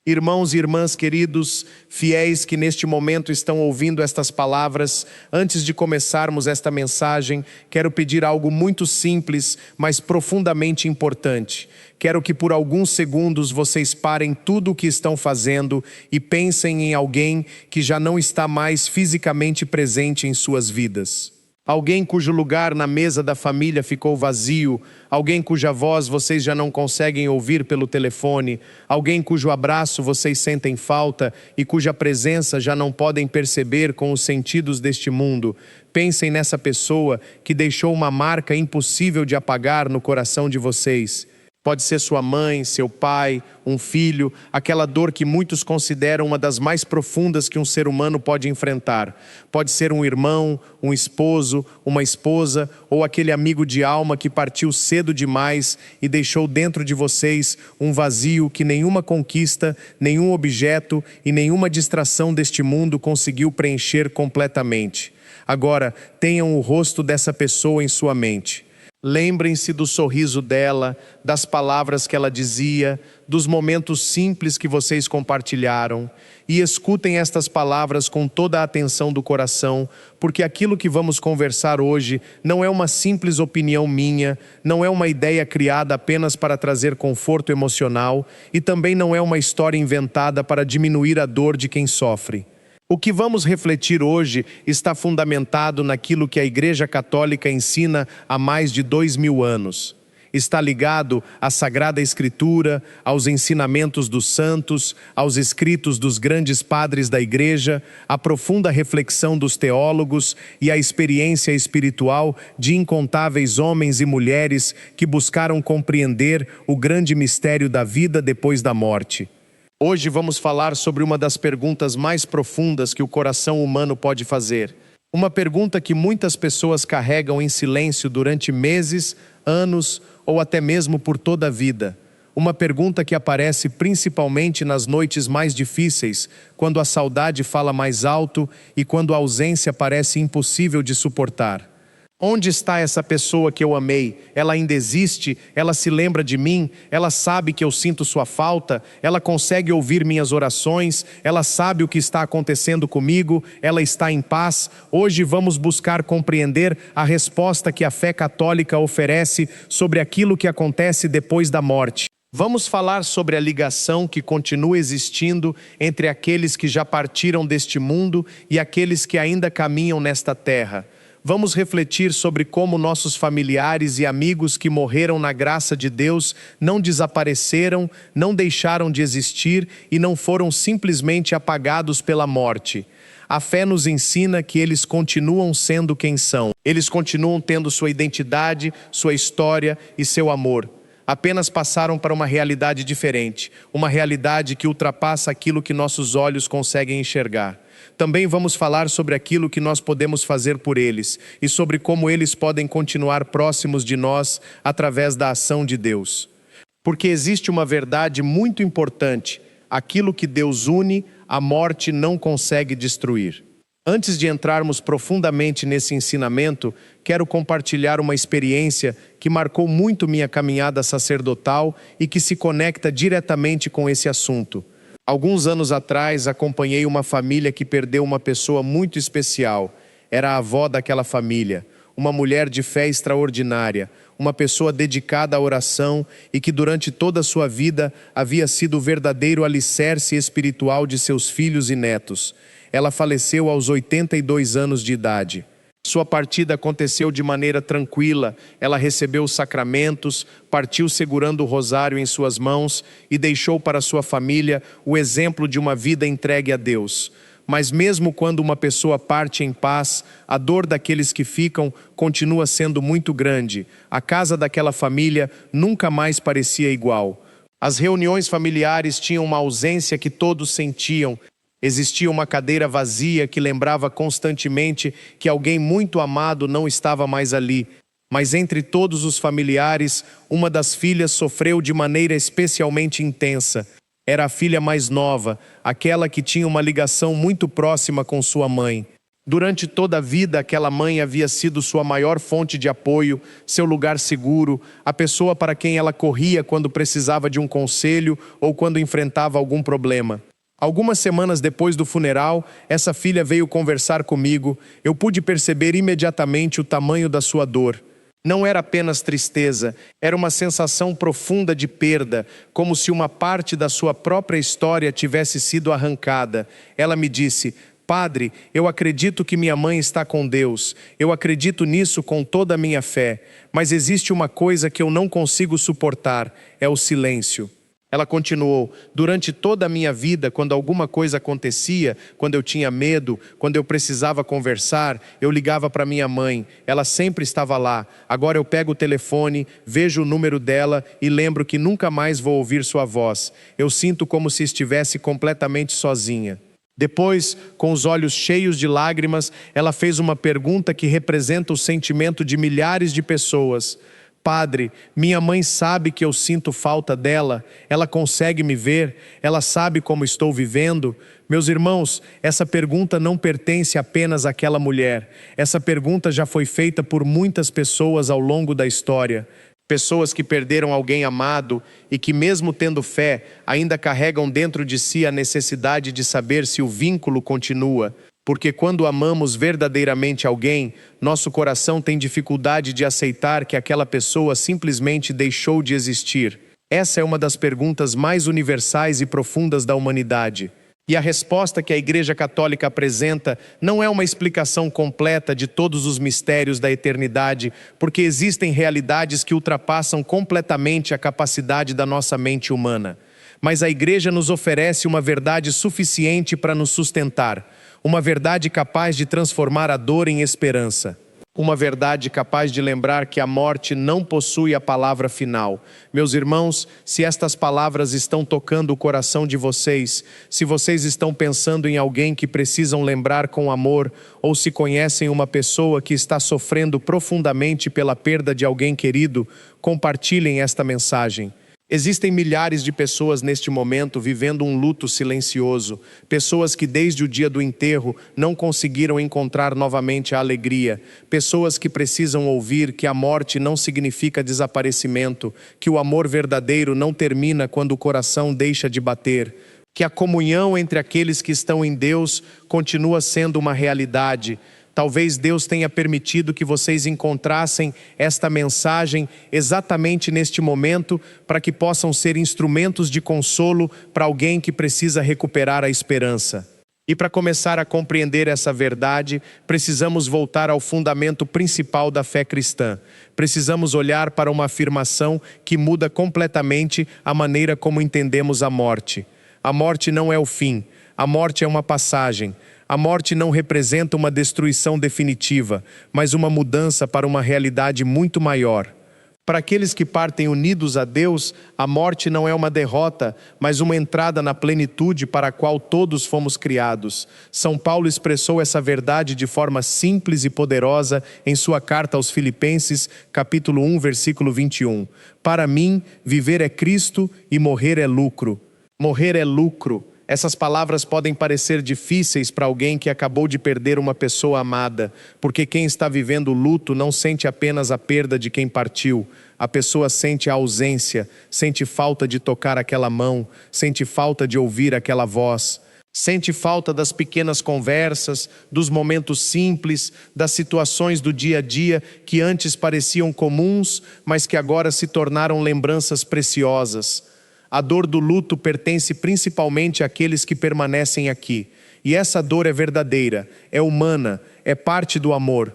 Irmãos e irmãs queridos, fiéis que neste momento estão ouvindo estas palavras, antes de começarmos esta mensagem, quero pedir algo muito simples, mas profundamente importante. Quero que por alguns segundos vocês parem tudo o que estão fazendo e pensem em alguém que já não está mais fisicamente presente em suas vidas. Alguém cujo lugar na mesa da família ficou vazio, alguém cuja voz vocês já não conseguem ouvir pelo telefone, alguém cujo abraço vocês sentem falta e cuja presença já não podem perceber com os sentidos deste mundo. Pensem nessa pessoa que deixou uma marca impossível de apagar no coração de vocês. Pode ser sua mãe, seu pai, um filho, aquela dor que muitos consideram uma das mais profundas que um ser humano pode enfrentar. Pode ser um irmão, um esposo, uma esposa ou aquele amigo de alma que partiu cedo demais e deixou dentro de vocês um vazio que nenhuma conquista, nenhum objeto e nenhuma distração deste mundo conseguiu preencher completamente. Agora, tenham o rosto dessa pessoa em sua mente. Lembrem-se do sorriso dela, das palavras que ela dizia, dos momentos simples que vocês compartilharam e escutem estas palavras com toda a atenção do coração, porque aquilo que vamos conversar hoje não é uma simples opinião minha, não é uma ideia criada apenas para trazer conforto emocional e também não é uma história inventada para diminuir a dor de quem sofre. O que vamos refletir hoje está fundamentado naquilo que a Igreja Católica ensina há mais de 2000 anos. Está ligado à Sagrada Escritura, aos ensinamentos dos santos, aos escritos dos grandes padres da Igreja, à profunda reflexão dos teólogos e à experiência espiritual de incontáveis homens e mulheres que buscaram compreender o grande mistério da vida depois da morte. Hoje vamos falar sobre uma das perguntas mais profundas que o coração humano pode fazer. Uma pergunta que muitas pessoas carregam em silêncio durante meses, anos ou até mesmo por toda a vida. Uma pergunta que aparece principalmente nas noites mais difíceis, quando a saudade fala mais alto e quando a ausência parece impossível de suportar. Onde está essa pessoa que eu amei? Ela ainda existe? Ela se lembra de mim? Ela sabe que eu sinto sua falta? Ela consegue ouvir minhas orações? Ela sabe o que está acontecendo comigo? Ela está em paz? Hoje vamos buscar compreender a resposta que a fé católica oferece sobre aquilo que acontece depois da morte. Vamos falar sobre a ligação que continua existindo entre aqueles que já partiram deste mundo e aqueles que ainda caminham nesta terra. Vamos refletir sobre como nossos familiares e amigos que morreram na graça de Deus não desapareceram, não deixaram de existir e não foram simplesmente apagados pela morte. A fé nos ensina que eles continuam sendo quem são. Eles continuam tendo sua identidade, sua história e seu amor. Apenas passaram para uma realidade diferente, uma realidade que ultrapassa aquilo que nossos olhos conseguem enxergar. Também vamos falar sobre aquilo que nós podemos fazer por eles e sobre como eles podem continuar próximos de nós através da ação de Deus. Porque existe uma verdade muito importante: aquilo que Deus une, a morte não consegue destruir. Antes de entrarmos profundamente nesse ensinamento, quero compartilhar uma experiência que marcou muito minha caminhada sacerdotal e que se conecta diretamente com esse assunto. Alguns anos atrás, acompanhei uma família que perdeu uma pessoa muito especial. Era a avó daquela família, uma mulher de fé extraordinária, uma pessoa dedicada à oração e que durante toda a sua vida havia sido o verdadeiro alicerce espiritual de seus filhos e netos. Ela faleceu aos 82 anos de idade. Sua partida aconteceu de maneira tranquila, ela recebeu os sacramentos, partiu segurando o rosário em suas mãos e deixou para sua família o exemplo de uma vida entregue a Deus. Mas mesmo quando uma pessoa parte em paz, a dor daqueles que ficam continua sendo muito grande. A casa daquela família nunca mais parecia igual. As reuniões familiares tinham uma ausência que todos sentiam. Existia uma cadeira vazia que lembrava constantemente que alguém muito amado não estava mais ali. Mas entre todos os familiares, uma das filhas sofreu de maneira especialmente intensa. Era a filha mais nova, aquela que tinha uma ligação muito próxima com sua mãe. Durante toda a vida, aquela mãe havia sido sua maior fonte de apoio, seu lugar seguro, a pessoa para quem ela corria quando precisava de um conselho ou quando enfrentava algum problema. Algumas semanas depois do funeral, essa filha veio conversar comigo. Eu pude perceber imediatamente o tamanho da sua dor. Não era apenas tristeza, era uma sensação profunda de perda, como se uma parte da sua própria história tivesse sido arrancada. Ela me disse: Padre, eu acredito que minha mãe está com Deus. Eu acredito nisso com toda a minha fé. Mas existe uma coisa que eu não consigo suportar: é o silêncio. Ela continuou: durante toda a minha vida, quando alguma coisa acontecia, quando eu tinha medo, quando eu precisava conversar, eu ligava para minha mãe. Ela sempre estava lá. Agora eu pego o telefone, vejo o número dela e lembro que nunca mais vou ouvir sua voz. Eu sinto como se estivesse completamente sozinha. Depois, com os olhos cheios de lágrimas, ela fez uma pergunta que representa o sentimento de milhares de pessoas. Padre, minha mãe sabe que eu sinto falta dela, ela consegue me ver, ela sabe como estou vivendo. Meus irmãos, essa pergunta não pertence apenas àquela mulher. Essa pergunta já foi feita por muitas pessoas ao longo da história. Pessoas que perderam alguém amado e que, mesmo tendo fé, ainda carregam dentro de si a necessidade de saber se o vínculo continua. Porque quando amamos verdadeiramente alguém, nosso coração tem dificuldade de aceitar que aquela pessoa simplesmente deixou de existir. Essa é uma das perguntas mais universais e profundas da humanidade. E a resposta que a Igreja Católica apresenta não é uma explicação completa de todos os mistérios da eternidade, porque existem realidades que ultrapassam completamente a capacidade da nossa mente humana. Mas a Igreja nos oferece uma verdade suficiente para nos sustentar, uma verdade capaz de transformar a dor em esperança. Uma verdade capaz de lembrar que a morte não possui a palavra final. Meus irmãos, se estas palavras estão tocando o coração de vocês, se vocês estão pensando em alguém que precisam lembrar com amor, ou se conhecem uma pessoa que está sofrendo profundamente pela perda de alguém querido, compartilhem esta mensagem. Existem milhares de pessoas neste momento vivendo um luto silencioso, pessoas que desde o dia do enterro não conseguiram encontrar novamente a alegria, pessoas que precisam ouvir que a morte não significa desaparecimento, que o amor verdadeiro não termina quando o coração deixa de bater, que a comunhão entre aqueles que estão em Deus continua sendo uma realidade. Talvez Deus tenha permitido que vocês encontrassem esta mensagem exatamente neste momento para que possam ser instrumentos de consolo para alguém que precisa recuperar a esperança. E para começar a compreender essa verdade, precisamos voltar ao fundamento principal da fé cristã. Precisamos olhar para uma afirmação que muda completamente a maneira como entendemos a morte. A morte não é o fim, a morte é uma passagem. A morte não representa uma destruição definitiva, mas uma mudança para uma realidade muito maior. Para aqueles que partem unidos a Deus, a morte não é uma derrota, mas uma entrada na plenitude para a qual todos fomos criados. São Paulo expressou essa verdade de forma simples e poderosa em sua carta aos Filipenses, capítulo 1, versículo 21. Para mim, viver é Cristo e morrer é lucro. Morrer é lucro. Essas palavras podem parecer difíceis para alguém que acabou de perder uma pessoa amada, porque quem está vivendo luto não sente apenas a perda de quem partiu. A pessoa sente a ausência, sente falta de tocar aquela mão, sente falta de ouvir aquela voz. Sente falta das pequenas conversas, dos momentos simples, das situações do dia a dia que antes pareciam comuns, mas que agora se tornaram lembranças preciosas. A dor do luto pertence principalmente àqueles que permanecem aqui. E essa dor é verdadeira, é humana, é parte do amor.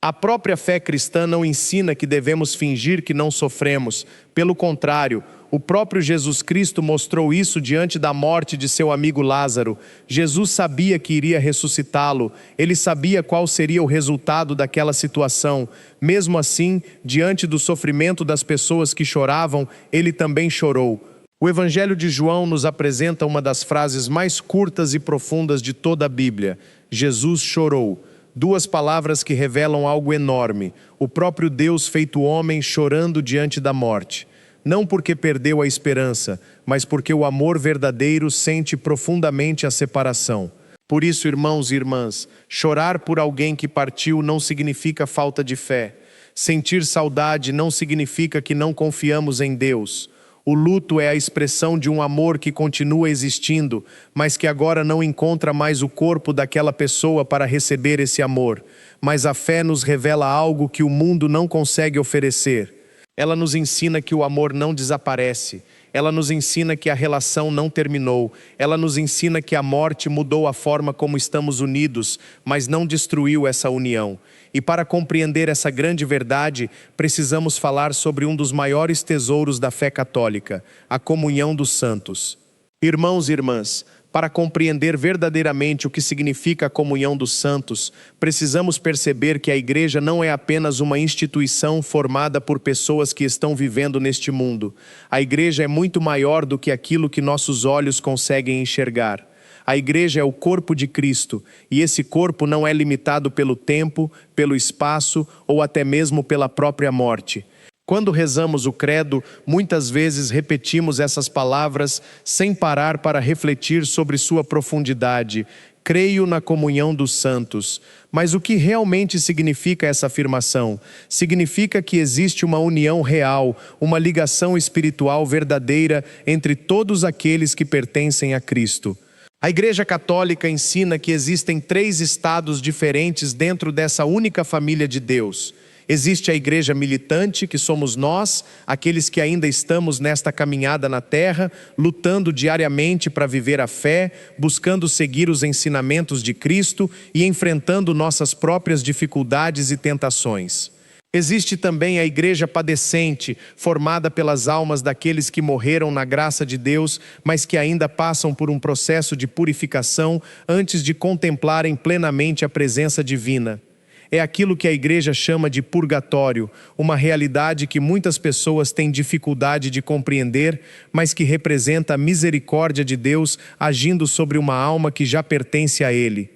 A própria fé cristã não ensina que devemos fingir que não sofremos. Pelo contrário, o próprio Jesus Cristo mostrou isso diante da morte de seu amigo Lázaro. Jesus sabia que iria ressuscitá-lo. Ele sabia qual seria o resultado daquela situação. Mesmo assim, diante do sofrimento das pessoas que choravam, ele também chorou. O Evangelho de João nos apresenta uma das frases mais curtas e profundas de toda a Bíblia. Jesus chorou. Duas palavras que revelam algo enorme. O próprio Deus feito homem chorando diante da morte. Não porque perdeu a esperança, mas porque o amor verdadeiro sente profundamente a separação. Por isso, irmãos e irmãs, chorar por alguém que partiu não significa falta de fé. Sentir saudade não significa que não confiamos em Deus. O luto é a expressão de um amor que continua existindo, mas que agora não encontra mais o corpo daquela pessoa para receber esse amor. Mas a fé nos revela algo que o mundo não consegue oferecer. Ela nos ensina que o amor não desaparece. Ela nos ensina que a relação não terminou. Ela nos ensina que a morte mudou a forma como estamos unidos, mas não destruiu essa união. E para compreender essa grande verdade, precisamos falar sobre um dos maiores tesouros da fé católica, a comunhão dos santos. Irmãos e irmãs, para compreender verdadeiramente o que significa a comunhão dos santos, precisamos perceber que a igreja não é apenas uma instituição formada por pessoas que estão vivendo neste mundo. A igreja é muito maior do que aquilo que nossos olhos conseguem enxergar. A igreja é o corpo de Cristo, e esse corpo não é limitado pelo tempo, pelo espaço ou até mesmo pela própria morte. Quando rezamos o credo, muitas vezes repetimos essas palavras sem parar para refletir sobre sua profundidade. Creio na comunhão dos santos. Mas o que realmente significa essa afirmação? Significa que existe uma união real, uma ligação espiritual verdadeira entre todos aqueles que pertencem a Cristo. A Igreja Católica ensina que existem 3 estados diferentes dentro dessa única família de Deus. Existe a igreja militante, que somos nós, aqueles que ainda estamos nesta caminhada na terra, lutando diariamente para viver a fé, buscando seguir os ensinamentos de Cristo e enfrentando nossas próprias dificuldades e tentações. Existe também a igreja padecente, formada pelas almas daqueles que morreram na graça de Deus, mas que ainda passam por um processo de purificação antes de contemplarem plenamente a presença divina. É aquilo que a igreja chama de purgatório, uma realidade que muitas pessoas têm dificuldade de compreender, mas que representa a misericórdia de Deus agindo sobre uma alma que já pertence a Ele.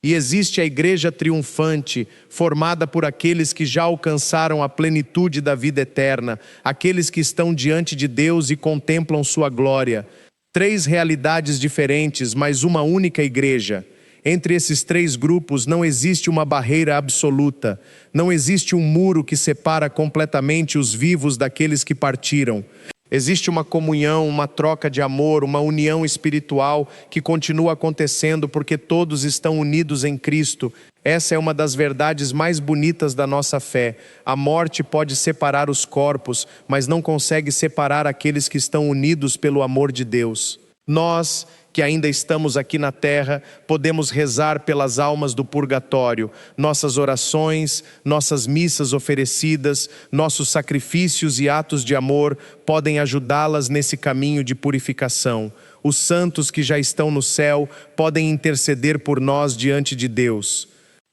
E existe a igreja triunfante, formada por aqueles que já alcançaram a plenitude da vida eterna, aqueles que estão diante de Deus e contemplam sua glória. 3 realidades diferentes, mas uma única igreja. Entre esses 3 grupos não existe uma barreira absoluta, não existe um muro que separa completamente os vivos daqueles que partiram. Existe uma comunhão, uma troca de amor, uma união espiritual que continua acontecendo porque todos estão unidos em Cristo. Essa é uma das verdades mais bonitas da nossa fé. A morte pode separar os corpos, mas não consegue separar aqueles que estão unidos pelo amor de Deus. Nós, que ainda estamos aqui na terra, podemos rezar pelas almas do purgatório. Nossas orações, nossas missas oferecidas, nossos sacrifícios e atos de amor podem ajudá-las nesse caminho de purificação. Os santos que já estão no céu podem interceder por nós diante de Deus.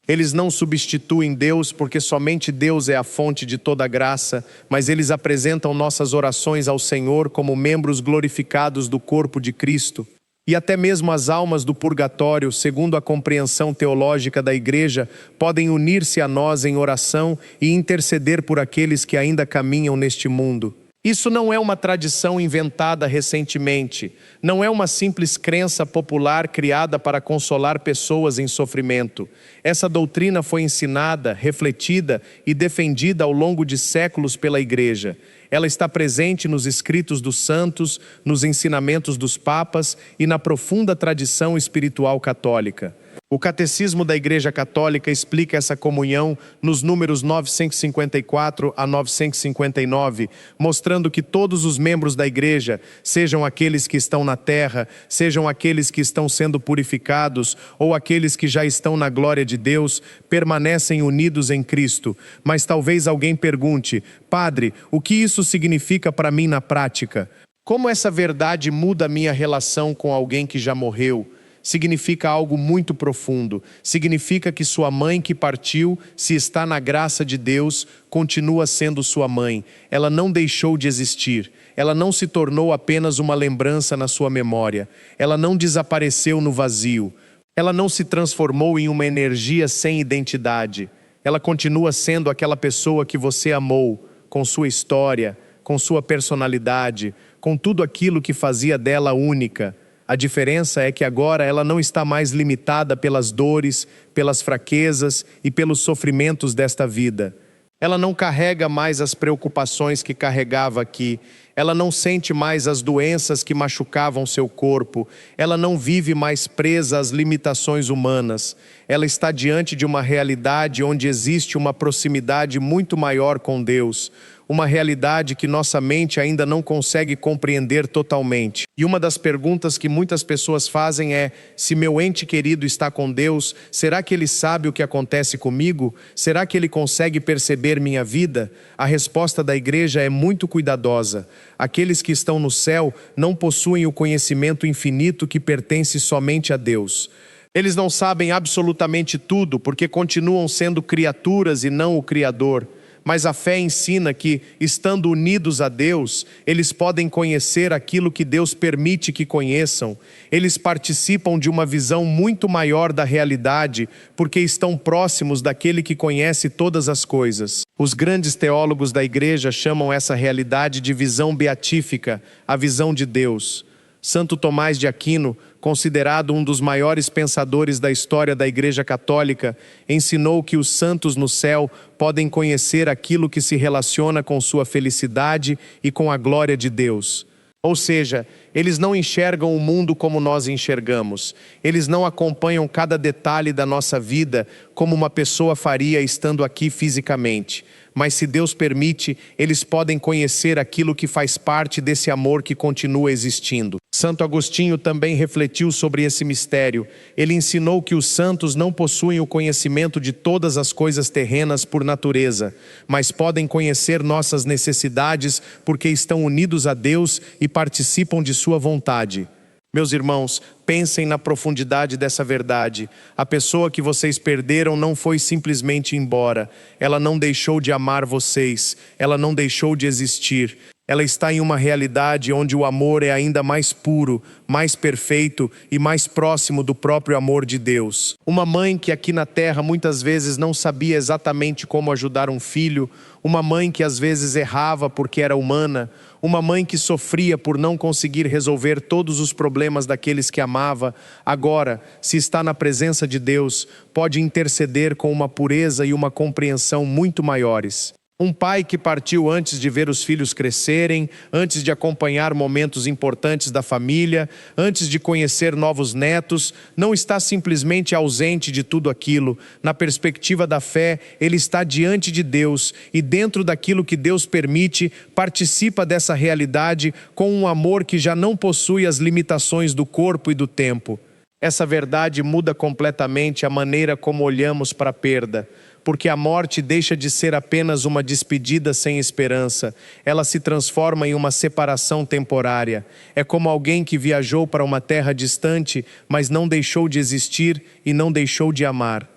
Eles não substituem Deus, porque somente Deus é a fonte de toda graça, mas eles apresentam nossas orações ao Senhor como membros glorificados do corpo de Cristo. E até mesmo as almas do purgatório, segundo a compreensão teológica da Igreja, podem unir-se a nós em oração e interceder por aqueles que ainda caminham neste mundo. Isso não é uma tradição inventada recentemente, não é uma simples crença popular criada para consolar pessoas em sofrimento. Essa doutrina foi ensinada, refletida e defendida ao longo de séculos pela Igreja. Ela está presente nos escritos dos santos, nos ensinamentos dos papas e na profunda tradição espiritual católica. O Catecismo da Igreja Católica explica essa comunhão nos números 954 a 959, mostrando que todos os membros da Igreja, sejam aqueles que estão na terra, sejam aqueles que estão sendo purificados ou aqueles que já estão na glória de Deus, permanecem unidos em Cristo. Mas talvez alguém pergunte: Padre, o que isso significa para mim na prática? Como essa verdade muda a minha relação com alguém que já morreu? Significa algo muito profundo. Significa que sua mãe que partiu, se está na graça de Deus, continua sendo sua mãe. Ela não deixou de existir. Ela não se tornou apenas uma lembrança na sua memória. Ela não desapareceu no vazio. Ela não se transformou em uma energia sem identidade. Ela continua sendo aquela pessoa que você amou, com sua história, com sua personalidade, com tudo aquilo que fazia dela única. A diferença é que agora ela não está mais limitada pelas dores, pelas fraquezas e pelos sofrimentos desta vida. Ela não carrega mais as preocupações que carregava aqui. Ela não sente mais as doenças que machucavam seu corpo. Ela não vive mais presa às limitações humanas. Ela está diante de uma realidade onde existe uma proximidade muito maior com Deus. Uma realidade que nossa mente ainda não consegue compreender totalmente. E uma das perguntas que muitas pessoas fazem é: se meu ente querido está com Deus, será que ele sabe o que acontece comigo? Será que ele consegue perceber minha vida? A resposta da igreja é muito cuidadosa. Aqueles que estão no céu não possuem o conhecimento infinito que pertence somente a Deus. Eles não sabem absolutamente tudo, porque continuam sendo criaturas e não o Criador. Mas a fé ensina que, estando unidos a Deus, eles podem conhecer aquilo que Deus permite que conheçam. Eles participam de uma visão muito maior da realidade, porque estão próximos daquele que conhece todas as coisas. Os grandes teólogos da igreja chamam essa realidade de visão beatífica, a visão de Deus. Santo Tomás de Aquino, considerado um dos maiores pensadores da história da Igreja Católica, ensinou que os santos no céu podem conhecer aquilo que se relaciona com sua felicidade e com a glória de Deus. Ou seja, eles não enxergam o mundo como nós enxergamos. Eles não acompanham cada detalhe da nossa vida como uma pessoa faria estando aqui fisicamente. Mas se Deus permite, eles podem conhecer aquilo que faz parte desse amor que continua existindo. Santo Agostinho também refletiu sobre esse mistério. Ele ensinou que os santos não possuem o conhecimento de todas as coisas terrenas por natureza, mas podem conhecer nossas necessidades porque estão unidos a Deus e participam de sua vontade. Meus irmãos, pensem na profundidade dessa verdade. A pessoa que vocês perderam não foi simplesmente embora. Ela não deixou de amar vocês. Ela não deixou de existir. Ela está em uma realidade onde o amor é ainda mais puro, mais perfeito e mais próximo do próprio amor de Deus. Uma mãe que aqui na terra muitas vezes não sabia exatamente como ajudar um filho, uma mãe que às vezes errava porque era humana, uma mãe que sofria por não conseguir resolver todos os problemas daqueles que amava, agora, se está na presença de Deus, pode interceder com uma pureza e uma compreensão muito maiores. Um pai que partiu antes de ver os filhos crescerem, antes de acompanhar momentos importantes da família, antes de conhecer novos netos, não está simplesmente ausente de tudo aquilo. Na perspectiva da fé, ele está diante de Deus e dentro daquilo que Deus permite, participa dessa realidade com um amor que já não possui as limitações do corpo e do tempo. Essa verdade muda completamente a maneira como olhamos para a perda. Porque a morte deixa de ser apenas uma despedida sem esperança. Ela se transforma em uma separação temporária. É como alguém que viajou para uma terra distante, mas não deixou de existir e não deixou de amar.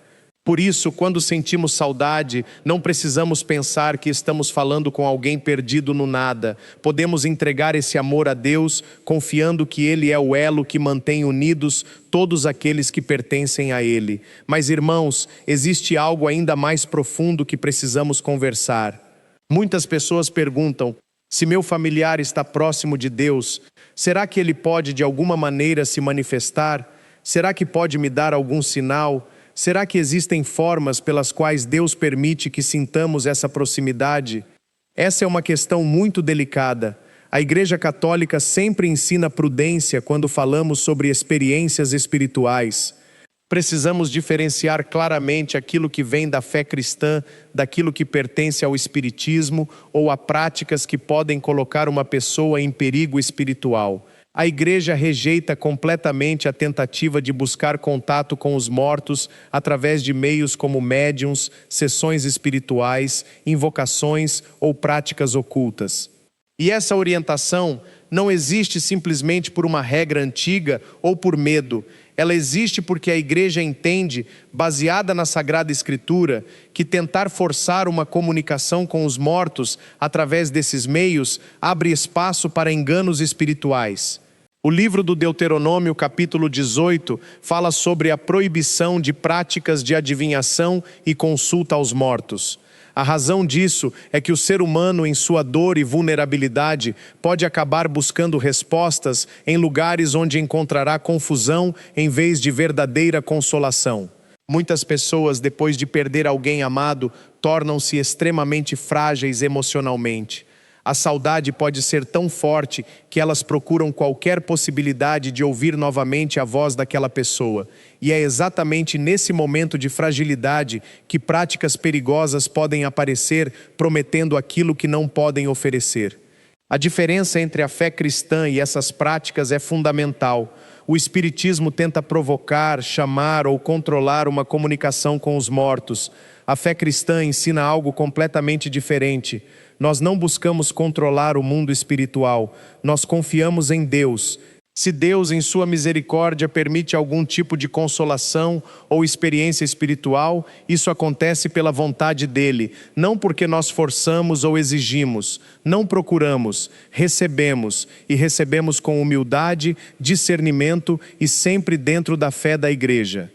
Por isso, quando sentimos saudade, não precisamos pensar que estamos falando com alguém perdido no nada. Podemos entregar esse amor a Deus, confiando que Ele é o elo que mantém unidos todos aqueles que pertencem a Ele. Mas, irmãos, existe algo ainda mais profundo que precisamos conversar. Muitas pessoas perguntam: se meu familiar está próximo de Deus, será que ele pode de alguma maneira se manifestar? Será que pode me dar algum sinal? Será que existem formas pelas quais Deus permite que sintamos essa proximidade? Essa é uma questão muito delicada. A Igreja Católica sempre ensina prudência quando falamos sobre experiências espirituais. Precisamos diferenciar claramente aquilo que vem da fé cristã daquilo que pertence ao espiritismo ou a práticas que podem colocar uma pessoa em perigo espiritual. A igreja rejeita completamente a tentativa de buscar contato com os mortos através de meios como médiuns, sessões espirituais, invocações ou práticas ocultas. E essa orientação não existe simplesmente por uma regra antiga ou por medo. Ela existe porque a igreja entende, baseada na Sagrada Escritura, que tentar forçar uma comunicação com os mortos através desses meios abre espaço para enganos espirituais. O livro do Deuteronômio, capítulo 18, fala sobre a proibição de práticas de adivinhação e consulta aos mortos. A razão disso é que o ser humano, em sua dor e vulnerabilidade, pode acabar buscando respostas em lugares onde encontrará confusão em vez de verdadeira consolação. Muitas pessoas, depois de perder alguém amado, tornam-se extremamente frágeis emocionalmente. A saudade pode ser tão forte que elas procuram qualquer possibilidade de ouvir novamente a voz daquela pessoa. E é exatamente nesse momento de fragilidade que práticas perigosas podem aparecer, prometendo aquilo que não podem oferecer. A diferença entre a fé cristã e essas práticas é fundamental. O Espiritismo tenta provocar, chamar ou controlar uma comunicação com os mortos. A fé cristã ensina algo completamente diferente. Nós não buscamos controlar o mundo espiritual, nós confiamos em Deus. Se Deus, em sua misericórdia, permite algum tipo de consolação ou experiência espiritual, isso acontece pela vontade dEle, não porque nós forçamos ou exigimos. Não procuramos, recebemos, e recebemos com humildade, discernimento e sempre dentro da fé da Igreja.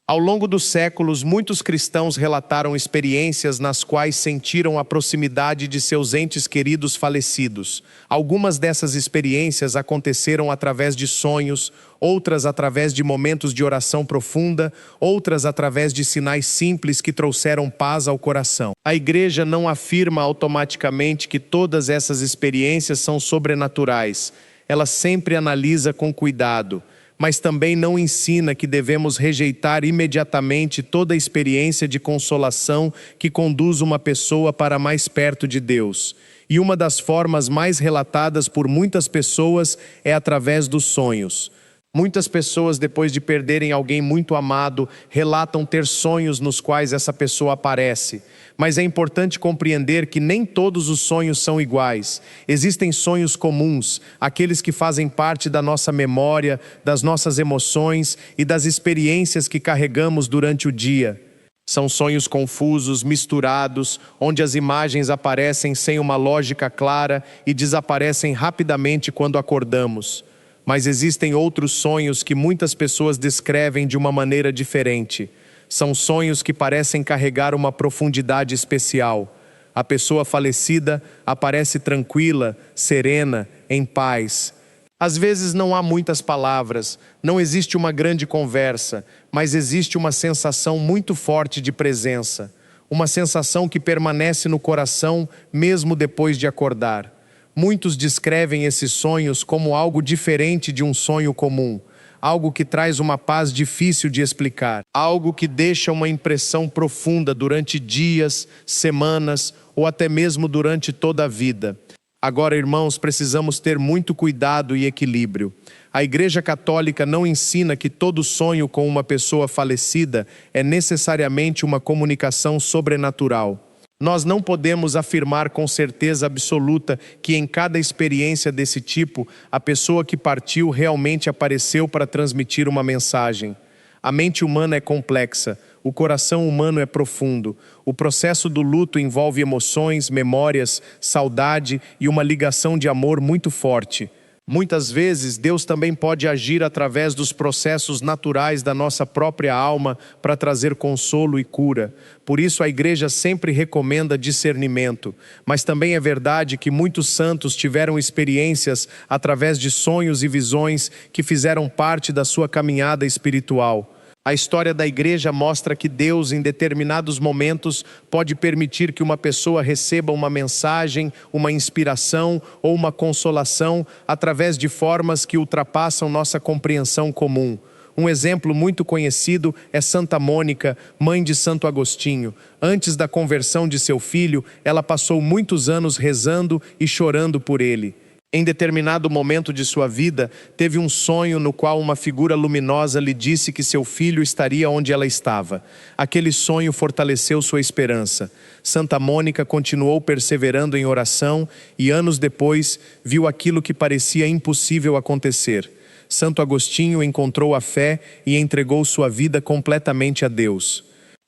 Ao longo dos séculos, muitos cristãos relataram experiências nas quais sentiram a proximidade de seus entes queridos falecidos. Algumas dessas experiências aconteceram através de sonhos, outras através de momentos de oração profunda, outras através de sinais simples que trouxeram paz ao coração. A Igreja não afirma automaticamente que todas essas experiências são sobrenaturais. Ela sempre analisa com cuidado, mas também não ensina que devemos rejeitar imediatamente toda experiência de consolação que conduz uma pessoa para mais perto de Deus. E uma das formas mais relatadas por muitas pessoas é através dos sonhos. Muitas pessoas, depois de perderem alguém muito amado, relatam ter sonhos nos quais essa pessoa aparece. Mas é importante compreender que nem todos os sonhos são iguais. Existem sonhos comuns, aqueles que fazem parte da nossa memória, das nossas emoções e das experiências que carregamos durante o dia. São sonhos confusos, misturados, onde as imagens aparecem sem uma lógica clara e desaparecem rapidamente quando acordamos. Mas existem outros sonhos que muitas pessoas descrevem de uma maneira diferente. São sonhos que parecem carregar uma profundidade especial. A pessoa falecida aparece tranquila, serena, em paz. Às vezes não há muitas palavras, não existe uma grande conversa, mas existe uma sensação muito forte de presença. Uma sensação que permanece no coração mesmo depois de acordar. Muitos descrevem esses sonhos como algo diferente de um sonho comum, algo que traz uma paz difícil de explicar, algo que deixa uma impressão profunda durante dias, semanas ou até mesmo durante toda a vida. Agora, irmãos, precisamos ter muito cuidado e equilíbrio. A Igreja Católica não ensina que todo sonho com uma pessoa falecida é necessariamente uma comunicação sobrenatural. Nós não podemos afirmar com certeza absoluta que em cada experiência desse tipo, a pessoa que partiu realmente apareceu para transmitir uma mensagem. A mente humana é complexa, o coração humano é profundo. O processo do luto envolve emoções, memórias, saudade e uma ligação de amor muito forte. Muitas vezes, Deus também pode agir através dos processos naturais da nossa própria alma para trazer consolo e cura. Por isso, a Igreja sempre recomenda discernimento. Mas também é verdade que muitos santos tiveram experiências através de sonhos e visões que fizeram parte da sua caminhada espiritual. A história da Igreja mostra que Deus, em determinados momentos, pode permitir que uma pessoa receba uma mensagem, uma inspiração ou uma consolação através de formas que ultrapassam nossa compreensão comum. Um exemplo muito conhecido é Santa Mônica, mãe de Santo Agostinho. Antes da conversão de seu filho, ela passou muitos anos rezando e chorando por ele. Em determinado momento de sua vida, teve um sonho no qual uma figura luminosa lhe disse que seu filho estaria onde ela estava. Aquele sonho fortaleceu sua esperança. Santa Mônica continuou perseverando em oração e anos depois viu aquilo que parecia impossível acontecer. Santo Agostinho encontrou a fé e entregou sua vida completamente a Deus.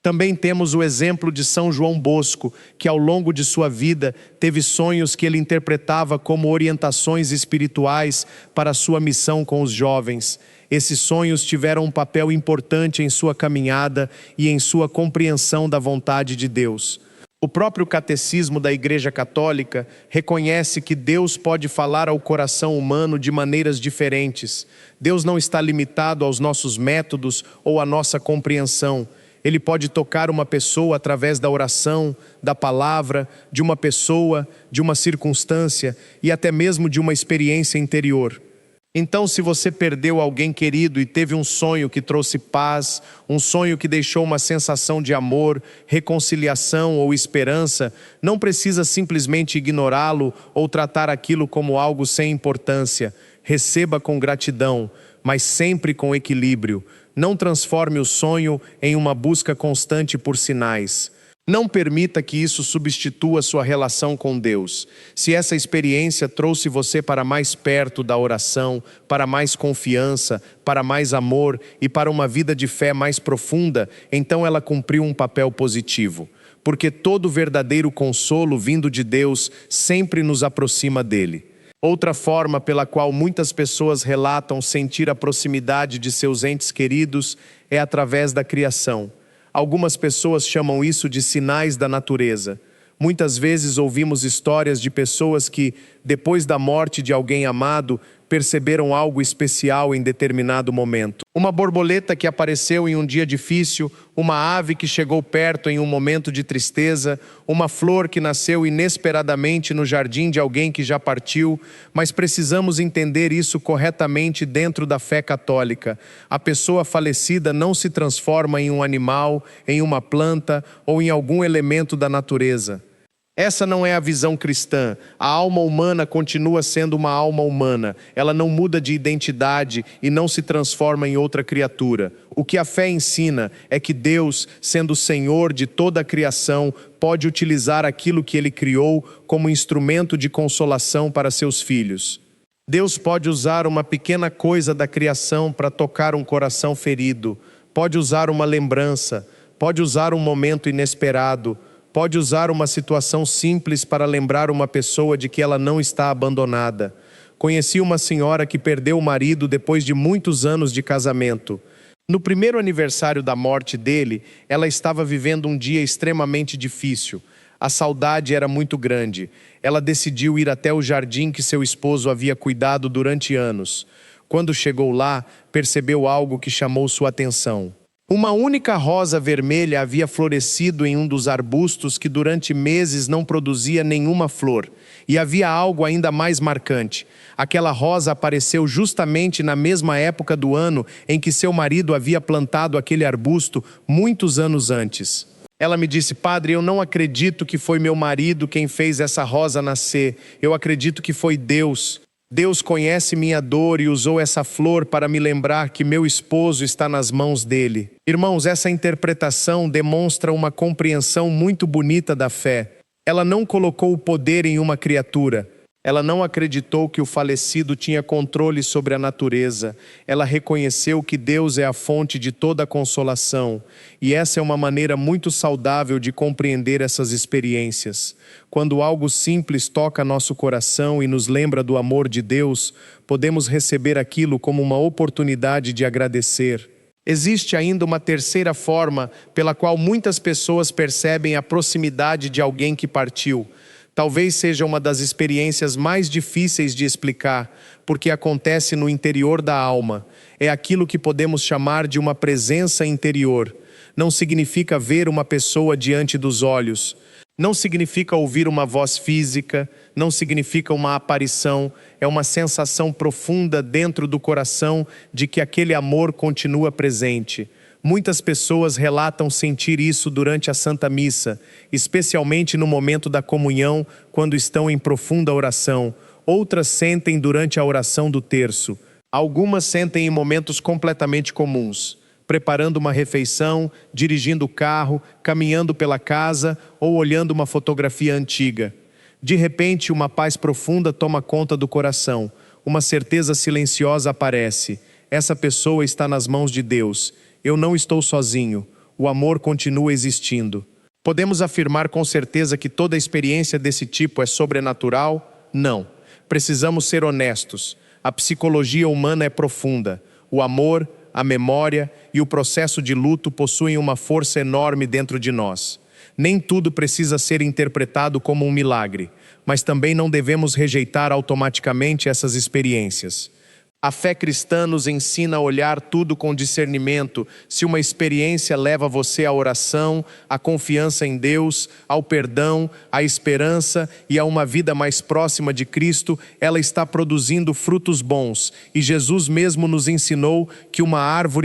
Também temos o exemplo de São João Bosco, que ao longo de sua vida teve sonhos que ele interpretava como orientações espirituais para a sua missão com os jovens. Esses sonhos tiveram um papel importante em sua caminhada e em sua compreensão da vontade de Deus. O próprio Catecismo da Igreja Católica reconhece que Deus pode falar ao coração humano de maneiras diferentes. Deus não está limitado aos nossos métodos ou à nossa compreensão. Ele pode tocar uma pessoa através da oração, da palavra, de uma pessoa, de uma circunstância e até mesmo de uma experiência interior. Então, se você perdeu alguém querido e teve um sonho que trouxe paz, um sonho que deixou uma sensação de amor, reconciliação ou esperança, não precisa simplesmente ignorá-lo ou tratar aquilo como algo sem importância. Receba com gratidão, mas sempre com equilíbrio. Não transforme o sonho em uma busca constante por sinais. Não permita que isso substitua sua relação com Deus. Se essa experiência trouxe você para mais perto da oração, para mais confiança, para mais amor e para uma vida de fé mais profunda, então ela cumpriu um papel positivo. Porque todo verdadeiro consolo vindo de Deus sempre nos aproxima dele. Outra forma pela qual muitas pessoas relatam sentir a proximidade de seus entes queridos é através da criação. Algumas pessoas chamam isso de sinais da natureza. Muitas vezes ouvimos histórias de pessoas que, depois da morte de alguém amado, perceberam algo especial em determinado momento. Uma borboleta que apareceu em um dia difícil, uma ave que chegou perto em um momento de tristeza, uma flor que nasceu inesperadamente no jardim de alguém que já partiu, mas precisamos entender isso corretamente dentro da fé católica. A pessoa falecida não se transforma em um animal, em uma planta ou em algum elemento da natureza. Essa não é a visão cristã. A alma humana continua sendo uma alma humana. Ela não muda de identidade e não se transforma em outra criatura. O que a fé ensina é que Deus, sendo o Senhor de toda a criação, pode utilizar aquilo que Ele criou como instrumento de consolação para seus filhos. Deus pode usar uma pequena coisa da criação para tocar um coração ferido. Pode usar uma lembrança. Pode usar um momento inesperado. Pode usar uma situação simples para lembrar uma pessoa de que ela não está abandonada. Conheci uma senhora que perdeu o marido depois de muitos anos de casamento. No primeiro aniversário da morte dele, ela estava vivendo um dia extremamente difícil. A saudade era muito grande. Ela decidiu ir até o jardim que seu esposo havia cuidado durante anos. Quando chegou lá, percebeu algo que chamou sua atenção. Uma única rosa vermelha havia florescido em um dos arbustos que durante meses não produzia nenhuma flor. E havia algo ainda mais marcante. Aquela rosa apareceu justamente na mesma época do ano em que seu marido havia plantado aquele arbusto muitos anos antes. Ela me disse: "Padre, eu não acredito que foi meu marido quem fez essa rosa nascer. Eu acredito que foi Deus. Deus conhece minha dor e usou essa flor para me lembrar que meu esposo está nas mãos dele." Irmãos, essa interpretação demonstra uma compreensão muito bonita da fé. Ela não colocou o poder em uma criatura. Ela não acreditou que o falecido tinha controle sobre a natureza. Ela reconheceu que Deus é a fonte de toda a consolação. E essa é uma maneira muito saudável de compreender essas experiências. Quando algo simples toca nosso coração e nos lembra do amor de Deus, podemos receber aquilo como uma oportunidade de agradecer. Existe ainda uma terceira forma pela qual muitas pessoas percebem a proximidade de alguém que partiu. Talvez seja uma das experiências mais difíceis de explicar, porque acontece no interior da alma. É aquilo que podemos chamar de uma presença interior. Não significa ver uma pessoa diante dos olhos. Não significa ouvir uma voz física. Não significa uma aparição. É uma sensação profunda dentro do coração de que aquele amor continua presente. Muitas pessoas relatam sentir isso durante a Santa Missa, especialmente no momento da comunhão, quando estão em profunda oração. Outras sentem durante a oração do terço. Algumas sentem em momentos completamente comuns, preparando uma refeição, dirigindo o carro, caminhando pela casa ou olhando uma fotografia antiga. De repente, uma paz profunda toma conta do coração. Uma certeza silenciosa aparece. Essa pessoa está nas mãos de Deus. Eu não estou sozinho. O amor continua existindo. Podemos afirmar com certeza que toda experiência desse tipo é sobrenatural? Não. Precisamos ser honestos. A psicologia humana é profunda. O amor, a memória e o processo de luto possuem uma força enorme dentro de nós. Nem tudo precisa ser interpretado como um milagre, mas também não devemos rejeitar automaticamente essas experiências. A fé cristã nos ensina a olhar tudo com discernimento. Se uma experiência leva você à oração, à confiança em Deus, ao perdão, à esperança e a uma vida mais próxima de Cristo, ela está produzindo frutos bons. E Jesus mesmo nos ensinou que uma árvore